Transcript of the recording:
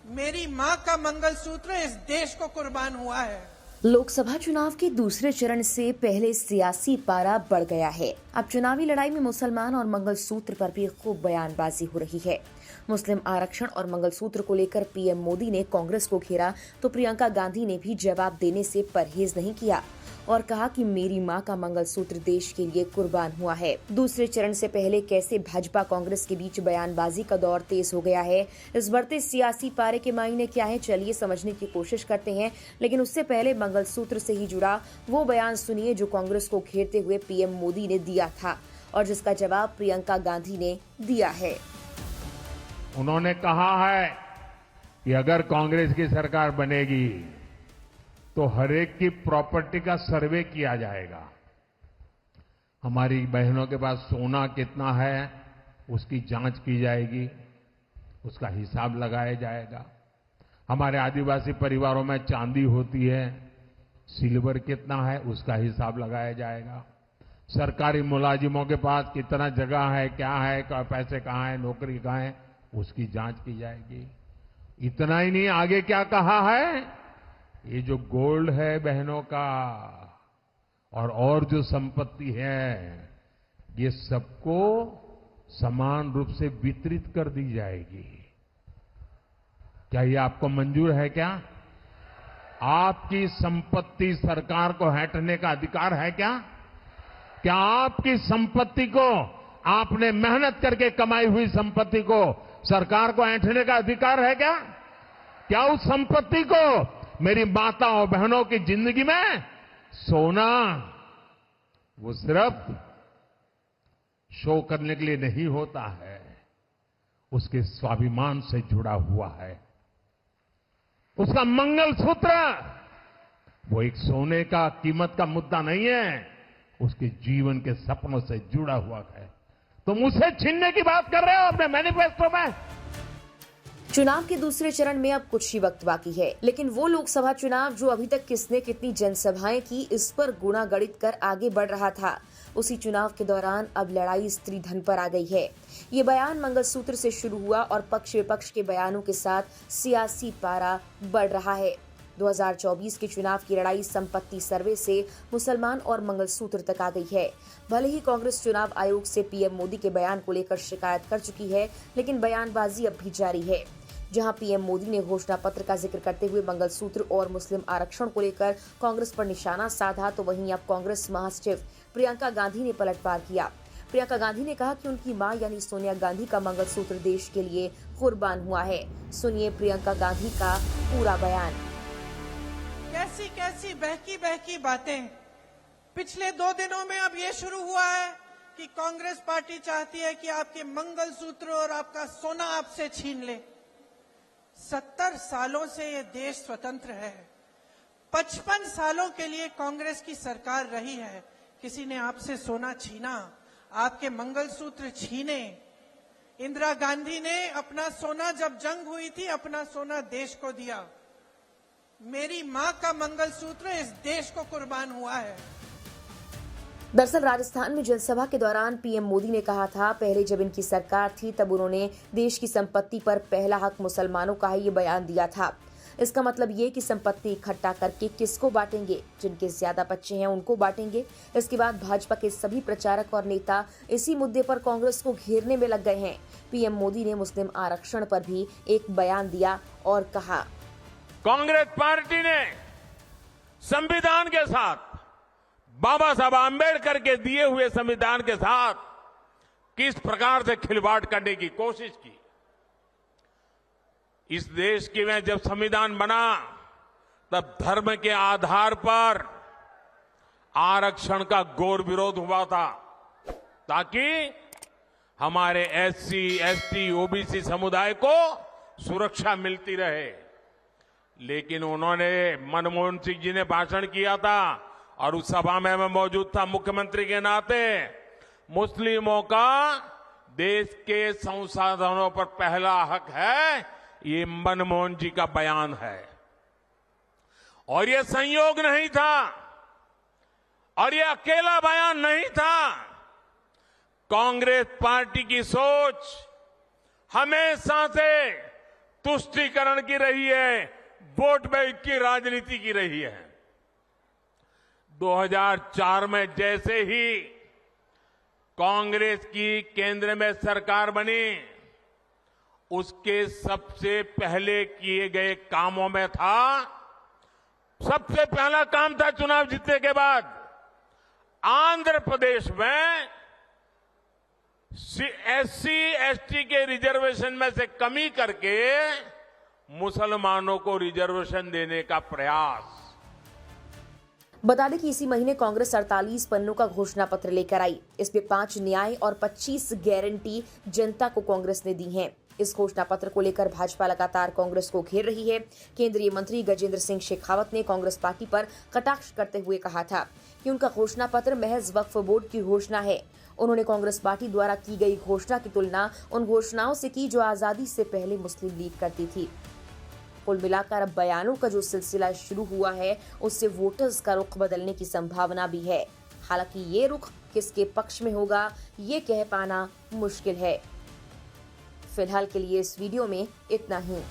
मेरी मां का मंगलसूत्र इस देश को कुर्बान हुआ है। लोकसभा चुनाव के दूसरे चरण से पहले सियासी पारा बढ़ गया है। अब चुनावी लड़ाई में मुसलमान और मंगलसूत्र पर भी खूब बयानबाजी हो रही है। मुस्लिम आरक्षण और मंगलसूत्र को लेकर पीएम मोदी ने कांग्रेस को घेरा तो प्रियंका गांधी ने भी जवाब देने से परहेज नहीं किया और कहा कि मेरी मां का मंगलसूत्र देश के लिए कुर्बान हुआ है। दूसरे चरण से पहले कैसे भाजपा कांग्रेस के बीच बयानबाजी का दौर तेज हो गया है, इस बढ़ते सियासी पारे के मायने क्या है, चलिए समझने की कोशिश करते हैं। लेकिन उससे पहले मंगलसूत्र से ही जुड़ा वो बयान सुनिए जो कांग्रेस को घेरते हुए पीएम मोदी ने दिया था और जिसका जवाब प्रियंका गांधी ने दिया है। उन्होंने कहा है कि अगर कांग्रेस की सरकार बनेगी तो हर एक की प्रॉपर्टी का सर्वे किया जाएगा। हमारी बहनों के पास सोना कितना है उसकी जांच की जाएगी, उसका हिसाब लगाया जाएगा। हमारे आदिवासी परिवारों में चांदी होती है, सिल्वर कितना है उसका हिसाब लगाया जाएगा। सरकारी मुलाजिमों के पास कितना जगह है, क्या है, पैसे कहाँ है, नौकरी कहाँ है, उसकी जांच की जाएगी। इतना ही नहीं, आगे क्या कहा है, ये जो गोल्ड है बहनों का और जो संपत्ति है ये सबको समान रूप से वितरित कर दी जाएगी। क्या ये आपको मंजूर है? क्या आपकी संपत्ति सरकार को हड़पने का अधिकार है? क्या आपकी संपत्ति को, आपने मेहनत करके कमाई हुई संपत्ति को सरकार को ऐंठने का अधिकार है? क्या उस संपत्ति को मेरी माताओं बहनों की जिंदगी में सोना वो सिर्फ शो करने के लिए नहीं होता है, उसके स्वाभिमान से जुड़ा हुआ है। उसका मंगलसूत्र वो एक सोने का कीमत का मुद्दा नहीं है, उसके जीवन के सपनों से जुड़ा हुआ है। तुम उसे छीनने की बात कर रहे हो अपने मैनिफेस्टो में। चुनाव के दूसरे चरण में अब कुछ ही वक्त बाकी है, लेकिन वो लोकसभा चुनाव जो अभी तक किसने कितनी जनसभाएं की इस पर गुणा गणित कर आगे बढ़ रहा था, उसी चुनाव के दौरान अब लड़ाई स्त्री धन पर आ गई है। ये बयान मंगलसूत्र से शुरू हुआ और पक्ष विपक्ष के बयानों के साथ सियासी पारा बढ़ रहा है। 2024 के चुनाव की लड़ाई संपत्ति सर्वे से मुसलमान और मंगलसूत्र तक आ गई है। भले ही कांग्रेस चुनाव आयोग से पीएम मोदी के बयान को लेकर शिकायत कर चुकी है, लेकिन बयानबाजी अब भी जारी है। जहां पीएम मोदी ने घोषणा पत्र का जिक्र करते हुए मंगलसूत्र और मुस्लिम आरक्षण को लेकर कांग्रेस पर निशाना साधा, तो वहीं अब कांग्रेस महासचिव प्रियंका गांधी ने पलटवार किया। प्रियंका गांधी ने कहा कि उनकी मां यानी सोनिया गांधी का मंगलसूत्र देश के लिए कुर्बान हुआ है। सुनिए प्रियंका गांधी का पूरा बयान। कैसी कैसी बहकी बहकी बातें। पिछले 2 दिनों में अब ये शुरू हुआ है कि कांग्रेस पार्टी चाहती है कि आपके मंगलसूत्र और आपका सोना आपसे छीन ले। 70 सालों से ये देश स्वतंत्र है। 55 सालों के लिए कांग्रेस की सरकार रही है। किसी ने आपसे सोना छीना, आपके मंगलसूत्र छीने? इंदिरा गांधी ने अपना सोना, जब जंग हुई थी, अपना सोना देश को दिया। मेरी मां का मंगलसूत्र इस देश को कुर्बान हुआ है। दरअसल राजस्थान में जनसभा के दौरान पीएम मोदी ने कहा था, पहले जब इनकी सरकार थी तब उन्होंने देश की संपत्ति पर पहला हक मुसलमानों का है ये बयान दिया था। इसका मतलब ये कि संपत्ति इकट्ठा करके किसको बांटेंगे? जिनके ज्यादा बच्चे हैं उनको बांटेंगे। इसके बाद भाजपा के सभी प्रचारक और नेता इसी मुद्दे पर कांग्रेस को घेरने में लग गए हैं। पीएम मोदी ने मुस्लिम आरक्षण पर भी एक बयान दिया और कहा, कांग्रेस पार्टी ने संविधान के साथ, बाबा साहब आंबेडकर के दिए हुए संविधान के साथ किस प्रकार से खिलवाड़ करने की कोशिश की। इस देश की में जब संविधान बना तब धर्म के आधार पर आरक्षण का घोर विरोध हुआ था, ताकि हमारे एससी, एसटी, ओबीसी समुदाय को सुरक्षा मिलती रहे। लेकिन उन्होंने, मनमोहन सिंह जी ने भाषण किया था और उस सभा में मैं मौजूद था मुख्यमंत्री के नाते, मुस्लिमों का देश के संसाधनों पर पहला हक है, ये मनमोहन जी का बयान है। और ये संयोग नहीं था और ये अकेला बयान नहीं था। कांग्रेस पार्टी की सोच हमेशा से तुष्टीकरण की रही है, वोट बैंक की राजनीति की रही है। 2004 में जैसे ही कांग्रेस की केंद्र में सरकार बनी, उसके सबसे पहले किए गए कामों में था, सबसे पहला काम था चुनाव जीतने के बाद आंध्र प्रदेश में एससी एसटी के रिजर्वेशन में से कमी करके मुसलमानों को रिजर्वेशन देने का प्रयास। बता दें कि इसी महीने कांग्रेस 48 पन्नों का घोषणा पत्र लेकर आई। इसमें 5 न्याय और 25 गारंटी जनता को कांग्रेस ने दी हैं। इस घोषणा पत्र को लेकर भाजपा लगातार कांग्रेस को घेर रही है। केंद्रीय मंत्री गजेंद्र सिंह शेखावत ने कांग्रेस पार्टी पर कटाक्ष करते हुए कहा था कि उनका घोषणा पत्र महज वक्फ बोर्ड की घोषणा है। उन्होंने कांग्रेस पार्टी द्वारा की गई घोषणा की तुलना उन घोषणाओं से की जो आजादी से पहले मुस्लिम लीग करती थी। कुल मिलाकर अब बयानों का जो सिलसिला शुरू हुआ है, उससे वोटर्स का रुख बदलने की संभावना भी है। हालांकि ये रुख किसके पक्ष में होगा, ये कह पाना मुश्किल है। फिलहाल के लिए इस वीडियो में इतना ही।